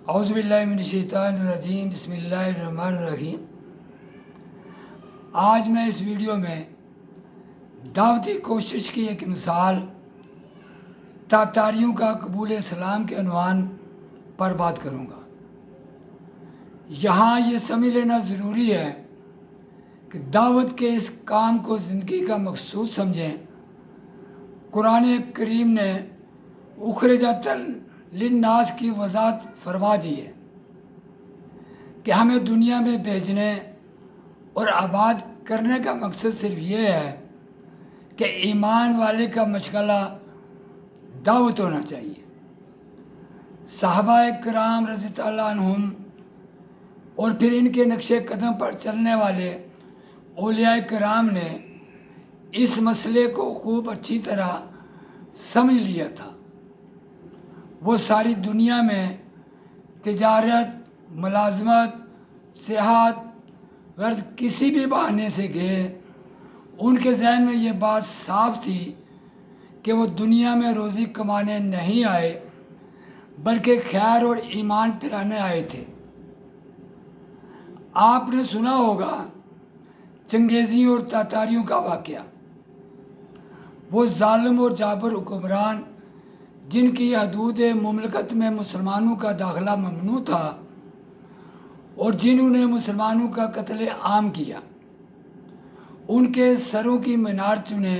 اعوذ باللہ من الشیطان الرجیم، بسم اللہ الرحمن الرحیم۔ آج میں اس ویڈیو میں دعوتی کوشش کی ایک مثال تاتاریوں کا قبول اسلام کے عنوان پر بات کروں گا۔ یہاں یہ سمجھ لینا ضروری ہے کہ دعوت کے اس کام کو زندگی کا مقصود سمجھیں۔ قرآن کریم نے اخرجت للناس کی وضاحت فرما دی ہے کہ ہمیں دنیا میں بھیجنے اور آباد کرنے کا مقصد صرف یہ ہے کہ ایمان والے کا مشغلہ دعوت ہونا چاہیے۔ صحابہ کرام رضی اللہ عنہم اور پھر ان کے نقش قدم پر چلنے والے اولیاء کرام نے اس مسئلے کو خوب اچھی طرح سمجھ لیا تھا۔ وہ ساری دنیا میں تجارت، ملازمت، سیاحت غرض کسی بھی بہانے سے گئے، ان کے ذہن میں یہ بات صاف تھی کہ وہ دنیا میں روزی کمانے نہیں آئے بلکہ خیر اور ایمان پھیلانے آئے تھے۔ آپ نے سنا ہوگا چنگیزیوں اور تاتاریوں کا واقعہ۔ وہ ظالم اور جابر حکمران جن کی حدود مملکت میں مسلمانوں کا داخلہ ممنوع تھا اور جنہوں نے مسلمانوں کا قتل عام کیا، ان کے سروں کی مینار چنے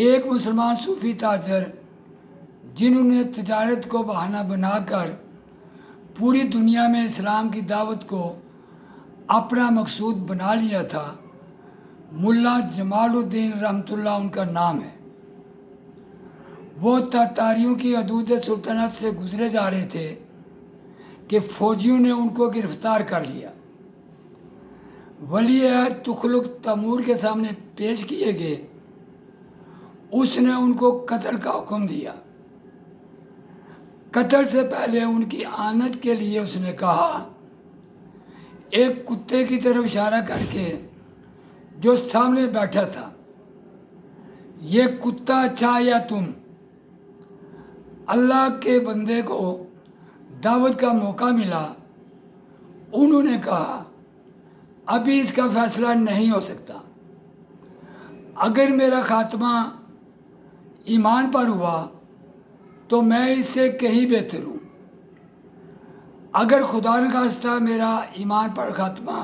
ایک مسلمان صوفی تاجر جنہوں نے تجارت کو بہانہ بنا کر پوری دنیا میں اسلام کی دعوت کو اپنا مقصود بنا لیا تھا۔ ملا جمال الدین رحمۃ اللہ ان کا نام ہے۔ وہ تاتاریوں کی حدود سلطنت سے گزرے جا رہے تھے کہ فوجیوں نے ان کو گرفتار کر لیا۔ ولی عہد تغلق تیمور کے سامنے پیش کیے گئے۔ اس نے ان کو قتل کا حکم دیا۔ قتل سے پہلے ان کی آمد کے لیے اس نے کہا، ایک کتے کی طرف اشارہ کر کے جو سامنے بیٹھا تھا، یہ کتا اچھا یا تم؟ اللہ کے بندے کو دعوت کا موقع ملا۔ انہوں نے کہا، ابھی اس کا فیصلہ نہیں ہو سکتا۔ اگر میرا خاتمہ ایمان پر ہوا تو میں اس سے کہیں بہتر ہوں، اگر خدا نخواستہ میرا ایمان پر خاتمہ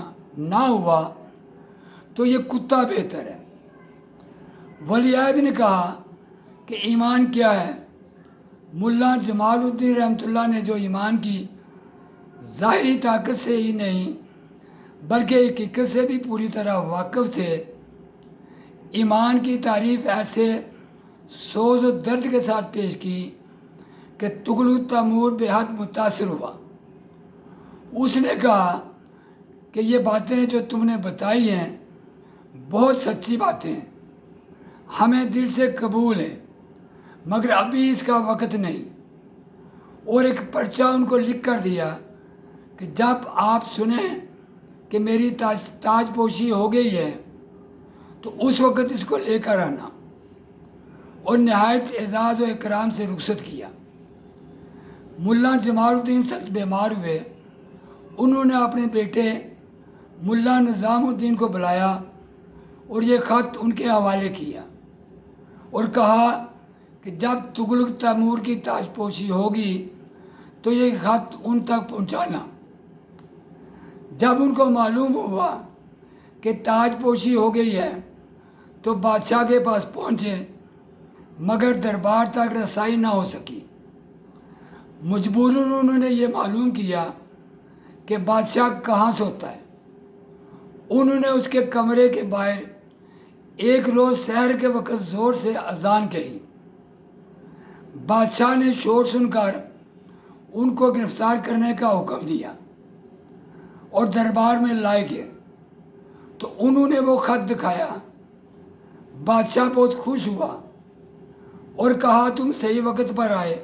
نہ ہوا تو یہ کتا بہتر ہے۔ ولی عہد نے کہا کہ ایمان کیا ہے؟ ملا جمال الدین رحمۃ اللہ نے جو ایمان کی ظاہری طاقت سے ہی نہیں بلکہ حقیقت سے بھی پوری طرح واقف تھے، ایمان کی تعریف ایسے سوز و درد کے ساتھ پیش کی کہ تغلق تیمور بے حد متاثر ہوا۔ اس نے کہا کہ یہ باتیں جو تم نے بتائی ہیں بہت سچی باتیں ہیں، ہمیں دل سے قبول ہے، مگر ابھی اس کا وقت نہیں۔ اور ایک پرچہ ان کو لکھ کر دیا کہ جب آپ سنیں کہ میری تاج پوشی ہو گئی ہے تو اس وقت اس کو لے کر آنا، اور نہایت اعزاز و اکرام سے رخصت کیا۔ ملا جمال الدین سخت بیمار ہوئے۔ انہوں نے اپنے بیٹے ملا نظام الدین کو بلایا اور یہ خط ان کے حوالے کیا اور کہا کہ جب تغلق تیمور کی تاج پوشی ہوگی تو یہ خط ان تک پہنچانا۔ جب ان کو معلوم ہوا کہ تاج پوشی ہو گئی ہے تو بادشاہ کے پاس پہنچے، مگر دربار تک رسائی نہ ہو سکی۔ مجبوراً انہوں نے یہ معلوم کیا کہ بادشاہ کہاں سوتا ہے۔ انہوں نے اس کے کمرے کے باہر ایک روز سحر کے وقت زور سے اذان کہی۔ بادشاہ نے شور سن کر ان کو گرفتار کرنے کا حکم دیا اور دربار میں لائے گئے تو انہوں نے وہ خط دکھایا۔ بادشاہ بہت خوش ہوا اور کہا، تم صحیح وقت پر آئے۔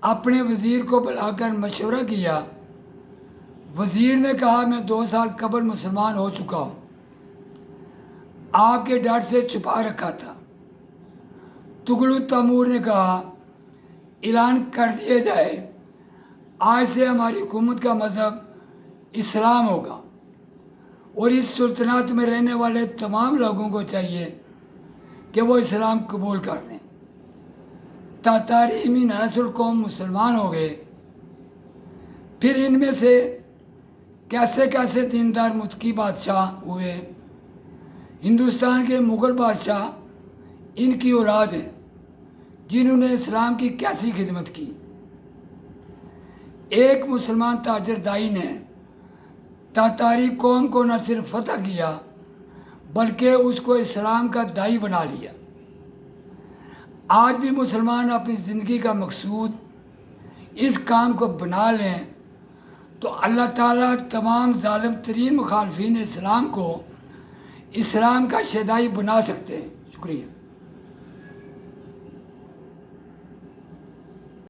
اپنے وزیر کو بلا کر مشورہ کیا۔ وزیر نے کہا، میں 2 سال قبل مسلمان ہو چکا ہوں، آپ کے ڈر سے چھپا رکھا تھا۔ تغلق تیمور نے کہا، اعلان کر دیا جائے، آج سے ہماری حکومت کا مذہب اسلام ہوگا اور اس سلطنت میں رہنے والے تمام لوگوں کو چاہیے کہ وہ اسلام قبول کر لیں۔ تاتاری من حیث القوم مسلمان ہو گئے، پھر ان میں سے کیسے کیسے دیندار متقی بادشاہ ہوئے۔ ہندوستان کے مغل بادشاہ ان کی اولاد ہیں جنہوں نے اسلام کی کیسی خدمت کی۔ ایک مسلمان تاجر دائی نے تاتاری قوم کو نہ صرف فتح کیا بلکہ اس کو اسلام کا دائی بنا لیا۔ آج بھی مسلمان اپنی زندگی کا مقصود اس کام کو بنا لیں تو اللہ تعالیٰ تمام ظالم ترین مخالفین اسلام کو اسلام کا شیدائی بنا سکتے ہیں۔ شکریہ۔